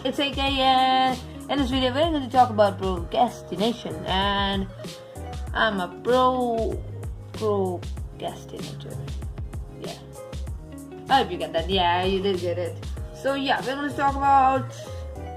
itsAK, and in this video we're going to talk about procrastination, and I'm a procrastinator. Yeah, I hope you get that. Yeah, you did get it. So yeah, we're going to talk about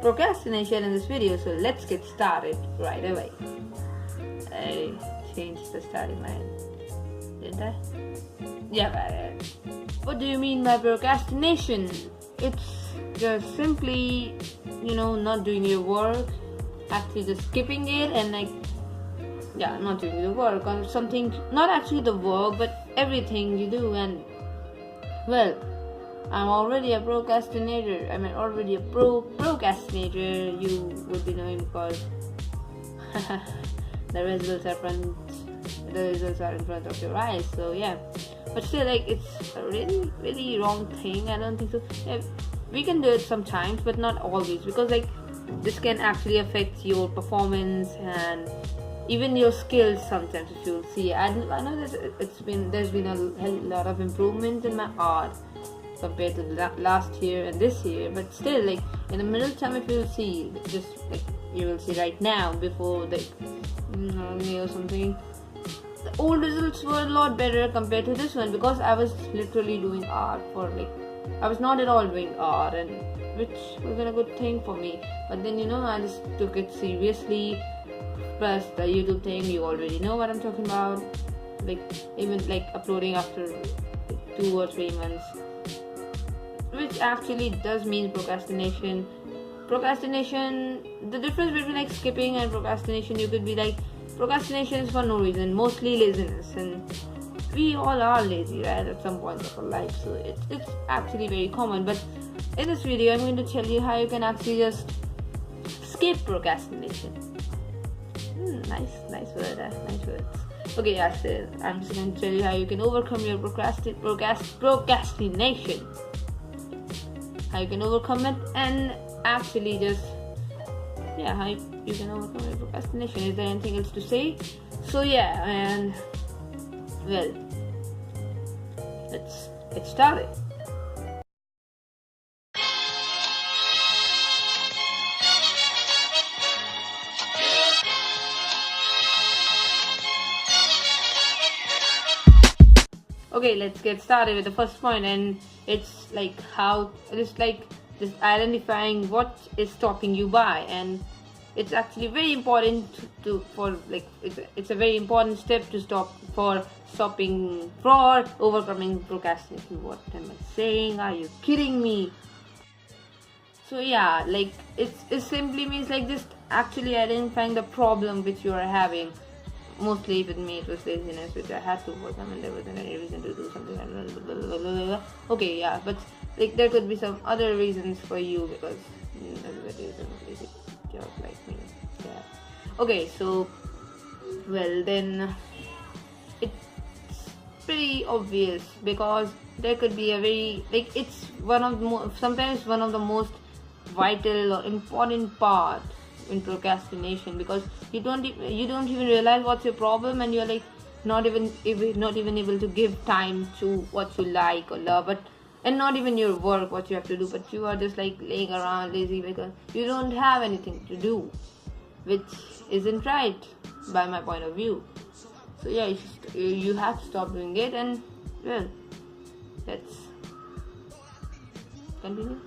procrastination in this video, so let's get started right away. I changed the starting line, didn't I? Yeah, what do you mean by procrastination? It's just simply, not doing your work, actually just skipping it, and not doing the work on something, not actually the work, but everything you do. And well, I'm already a procrastinator. Already a procrastinator. You would be knowing because the results are in front of your eyes. So yeah, but still, it's a really, really wrong thing. I don't think so. Yeah, we can do it sometimes, but not always, because this can actually affect your performance and even your skills sometimes. If you'll see, I know that there's been a lot of improvement in my art compared to last year and this year, but still, in the middle time, if you'll see, just you will see right now, before something, the old results were a lot better compared to this one, because I was literally doing art I was not at all doing art, and which wasn't a good thing for me. But then I just took it seriously. Plus the YouTube thing, you already know what I'm talking about. Even uploading after 2 or 3 months, which actually does mean procrastination. The difference between skipping and procrastination, you could be procrastination is for no reason, mostly laziness, and we all are lazy, right, at some point of our life. So it's actually very common. But in this video, I'm going to tell you how you can actually just skip procrastination. Nice word, nice words. Okay, I'm just going to tell you how you can overcome your procrastination. How you can overcome it, and actually just how you can overcome your procrastination. Is there anything else to say? So yeah, and well, let's get started. Okay, let's get started with the first point, and it's just identifying what is stopping you by. And it's actually very important it's a very important step to stopping for overcoming procrastination. What am I saying? Are you kidding me? So yeah, it simply means just actually identifying the problem which you are having. Mostly with me it was laziness, which I had to overcome, and there wasn't any reason to do something. Okay, yeah, but there could be some other reasons for you, because everybody is a lazy job like me. Yeah. Okay, so well then, it's pretty obvious, because there could be a very it's sometimes one of the most vital or important part in procrastination, because you don't even realize what's your problem, and you're not even able to give time to what you like or love, and not even your work, what you have to do, but you are just laying around lazy because you don't have anything to do, which isn't right by my point of view. So yeah, you have to stop doing it, and well, let's continue.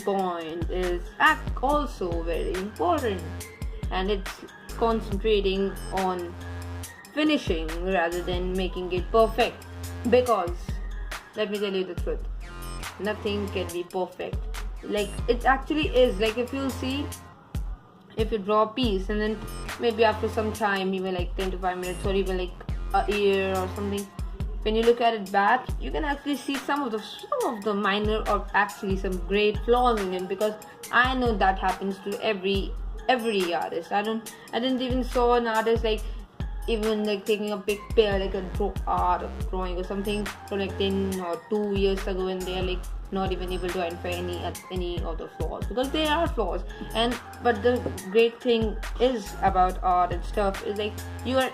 second point is also very important, and it's concentrating on finishing rather than making it perfect. Because let me tell you the truth, nothing can be perfect. Like, it actually is. Like, if you see, if you draw a piece and then maybe after some time, even like 10 to 5 minutes or even like a year or something, when you look at it back, you can actually see some of the minor or actually some great flaws in it. Because I know that happens to every artist. I didn't even saw an artist like even like taking a picture like a drawing or something from like 10 or 2 years ago, and they are like not even able to identify any of the flaws, because they are flaws. But the great thing is about art and stuff is like you're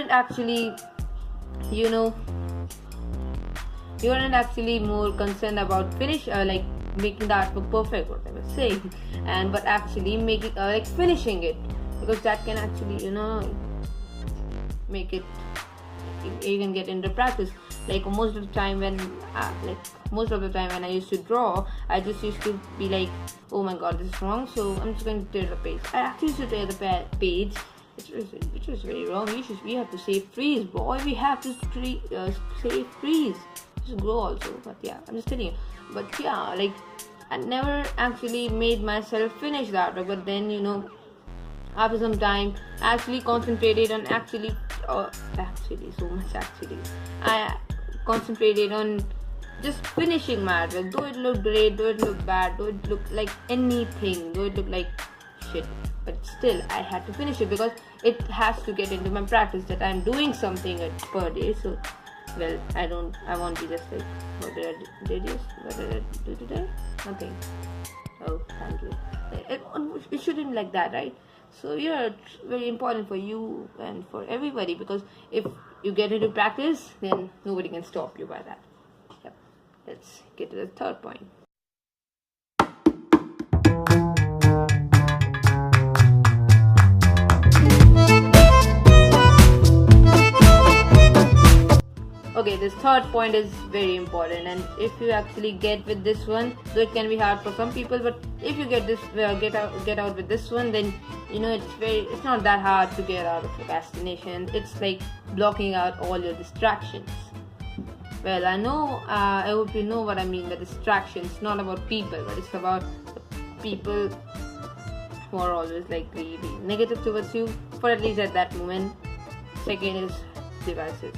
actually, you know, you aren't actually more concerned about like making the artwork perfect, what I was saying, but actually making like finishing it, because that can actually, you know, make it even get into practice. Like most of the time when I used to draw, I just used to be like, oh my god, this is wrong, so I'm just going to tear the page. I actually used to tear the page, which was very wrong. We have to save trees, boy. We have to save trees. Just grow also. But yeah, I'm just telling you. But yeah, like I never actually made myself finish that. But then, you know, after some time, I actually concentrated on I concentrated on just finishing my artwork. Though it looked great, though it looked bad, though it looked like anything, though it looked like shit, but still I had to finish it, because it has to get into my practice that I'm doing something per day. So, well, I won't be just like, what did I do today? Nothing. Oh, thank you. It shouldn't be like that, right? So yeah, it's very important for you and for everybody, because if you get into practice, then nobody can stop you by that. Yep. Let's get to the third point. Okay, this third point is very important, and if you actually get with this one, though it can be hard for some people, but if you get out with this one, then you know it's not that hard to get out of procrastination. It's like blocking out all your distractions. Well, I hope you know what I mean by distractions. It's not about people, but it's about the people who are always like be negative towards you, for at least at that moment. Second is devices.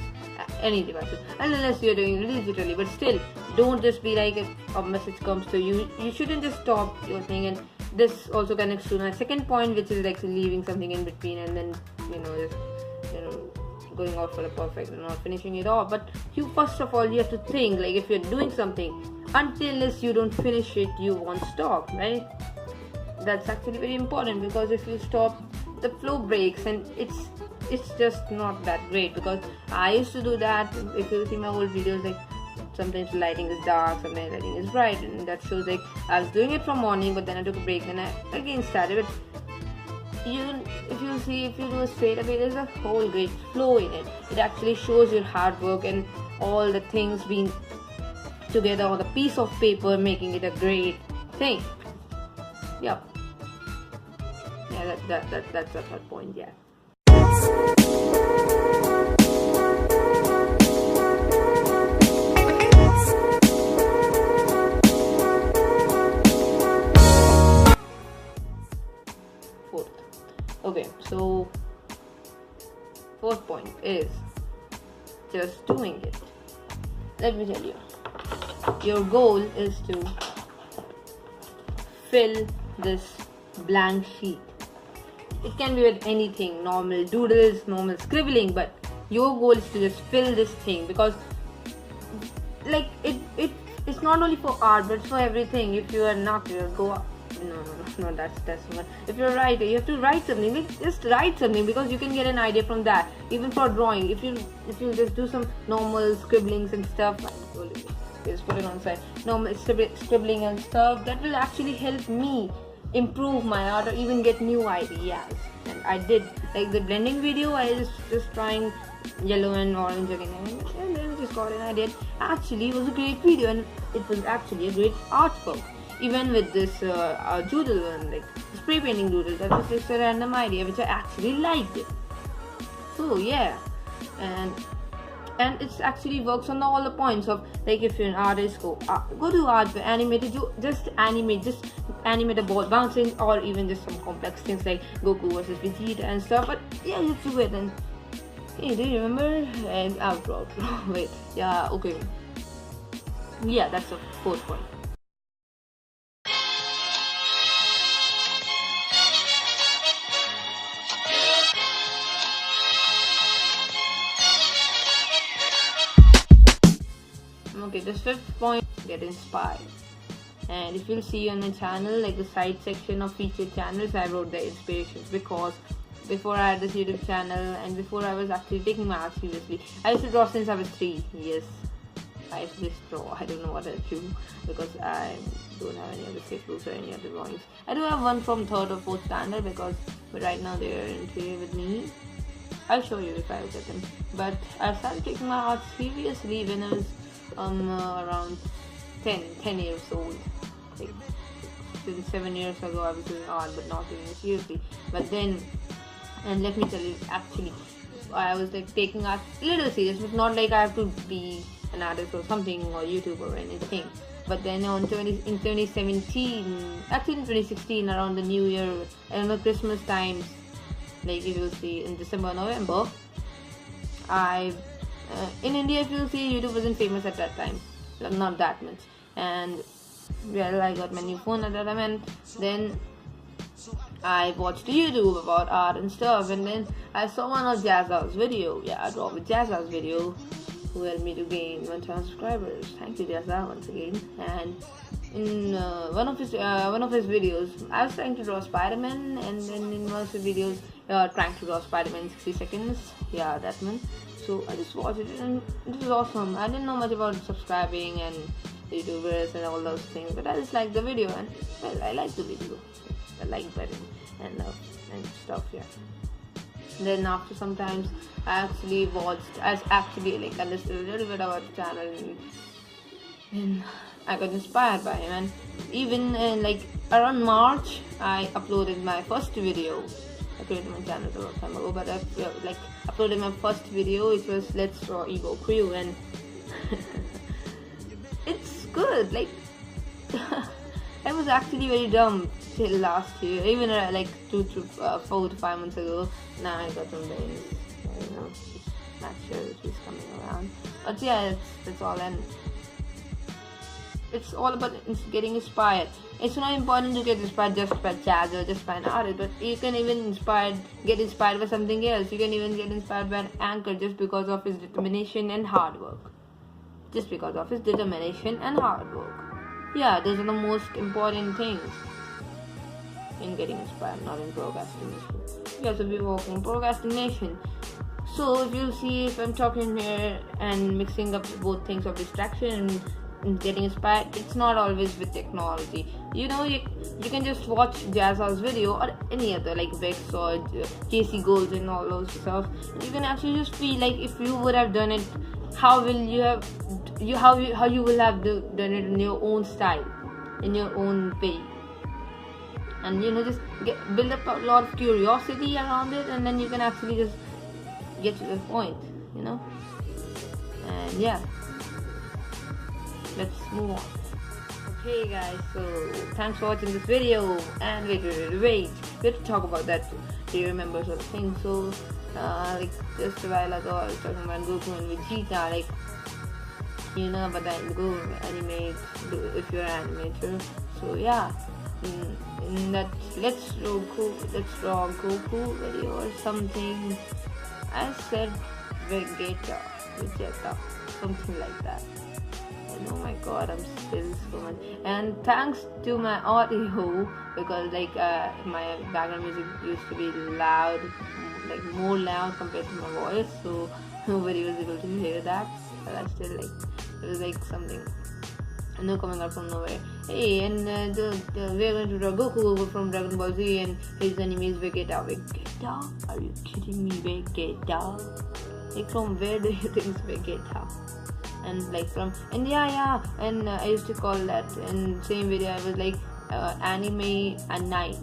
Any devices, unless you're doing it digitally, but still, don't just be like, if a message comes to you, you shouldn't just stop your thing. And this also connects to my second point, which is like leaving something in between and then just going out for the perfect and not finishing it off. But you first of all, you have to think, like, if you're doing something, unless you don't finish it, you won't stop, right? That's actually very important, because if you stop, the flow breaks, and it's just not that great. Because I used to do that. If you see my old videos, like sometimes lighting is dark, sometimes lighting is bright, and that shows like I was doing it from morning, but then I took a break, then I again started. But if you do it straight away, there's a whole great flow in it. It actually shows your hard work and all the things being together on a piece of paper, making it a great thing. Yep. Yeah, that's the third point. Yeah. Fourth. Okay, so fourth point is just doing it. Let me tell you, your goal is to fill this blank sheet. It can be with anything, normal doodles, normal scribbling, but your goal is to just fill this thing, because like it's not only for art, but for everything. If you are not, you'll go up. No, that's not. If you're a writer, you have to write something. Like, just write something, because you can get an idea from that. Even for drawing, if you just do some normal scribblings and stuff, just put it on the side. Normal scribbling and stuff, that will actually help me improve my art or even get new ideas. And I did, like the blending video, I was just trying yellow and orange again, and then just got an idea. Actually, it was a great video, and it was actually a great artwork. even with this doodle one, like spray painting doodle, that was just a random idea which I actually liked it. So yeah, and it's actually works on all the points of, like, if you're an artist, go to art, animate it, just animate a ball bouncing, or even just some complex things like Goku versus Vegeta and stuff. But yeah, just do it. And hey, do you remember? And outro. Wait, yeah, okay, yeah, that's the fourth point. Okay, the fifth point, get inspired. And if you'll see on my channel, like the side section of featured channels, I wrote the inspirations, because before I had this YouTube channel and before I was actually taking my art seriously, I used to draw since I was 3. Yes, I used to just draw. I don't know what I do, because I don't have any other sketchbooks or any other drawings. I do have one from 3rd or 4th standard, but right now they're in here with me. I'll show you if I get them. But I started taking my art seriously when I was around 10 years old. Like 7 years ago I was doing art, but not doing it seriously. But then, and let me tell you, actually I was like taking art a little serious, but not like I have to be an artist or something, or YouTube or anything. But then in 2017, actually in 2016, around the New Year, I don't know, Christmas times, like if you'll see in December, November, in India, if you see, YouTube wasn't famous at that time, not that much. And well, I got my new phone at that time, and then I watched YouTube about art and stuff, and then I saw one of 𝗣𝗥𝗢𝗖𝗥𝗔𝗦𝗧𝗜𝗡𝗔𝗧𝗜𝗔 who helped me to gain 1,000 subscribers. Thank you, 𝗣𝗥𝗢𝗢𝗖𝗥𝗔𝗦𝗧𝗜𝗡𝗔𝗧𝗜𝗔 once again. And in one of his videos, I was trying to draw Spider-Man, and then in one of his videos, trying to draw Spider-Man in 60 seconds. Yeah, that one. So I just watched it, and it was awesome. I didn't know much about subscribing and YouTubers and all those things, but I just liked the video, and well, I liked the video. I like button and stuff. Yeah. Then after some times, I actually like understood a little bit about the channel, and I got inspired by him. And even like around March, I uploaded my first video. I created my channel a long time ago, but I uploaded my first video, which was Let's Draw Ego Crew, and it's good. Like I was actually very dumb till last year, even like 4 to 5 months ago. Now I got some brains, you know, not sure which is coming around. But yeah, that's all, and it's all about getting inspired. It's not important to get inspired just by jazz or just by an artist, but you can even get inspired by something else. You can even get inspired by an anchor just because of his determination and hard work. Yeah, those are the most important things in getting inspired, not in procrastination. Yeah, so we're working on procrastination. So if you see, if I'm talking here and mixing up both things of distraction and getting inspired, it's not always with technology. You know, you can just watch 𝗣𝗥𝗢𝗖𝗥𝗔𝗦𝗧𝗜𝗡𝗔𝗧𝗜𝗔 video, or any other like Vex or JC Goals and all those stuff. You can actually just feel like if you would have done it, how you will have done it in your own style, in your own way. And you know, just build up a lot of curiosity around it, and then you can actually just get to the point, you know. And yeah, let's move on. Okay guys, so thanks for watching this video. And wait, we have to talk about that. Do you remember sort of thing? So like just a while ago I was talking about Goku and Vegeta, like, you know, but then go animate if you're an animator. So yeah, in that let's draw Goku video or something, I said Vegeta, something like that. And oh my god, I'm still so much. And thanks to my audio, because like my background music used to be loud, like more loud compared to my voice, so nobody was able to hear that. But I still like, it was like something new coming out from nowhere. Hey, and we're going to draw Goku from Dragon Ball Z, and his enemy is Vegeta. Vegeta? Are you kidding me? Vegeta? Like, from where do you think it's Vegeta? and like from India, yeah. And I used to call that in same video. I was like anime and nine,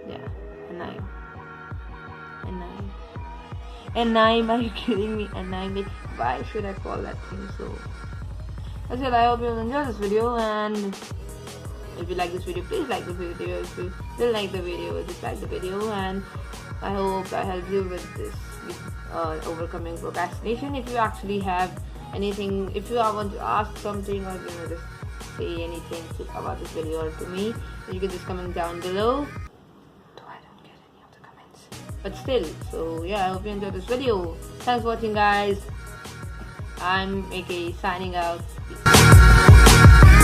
yeah, and nine. Are you kidding me? And nine. Like, why should I call that thing? So that's it. I hope you enjoyed this video, and if you like this video, please like the video. If you didn't like the video, dislike the video. And I hope I helped you with this, overcoming procrastination. If you actually have anything, if you want to ask something, or just say anything about this video or to me, you can just comment down below. Though I don't get any of the comments, but still. So yeah, I hope you enjoyed this video. Thanks for watching, guys. I'm aka signing out. Peace.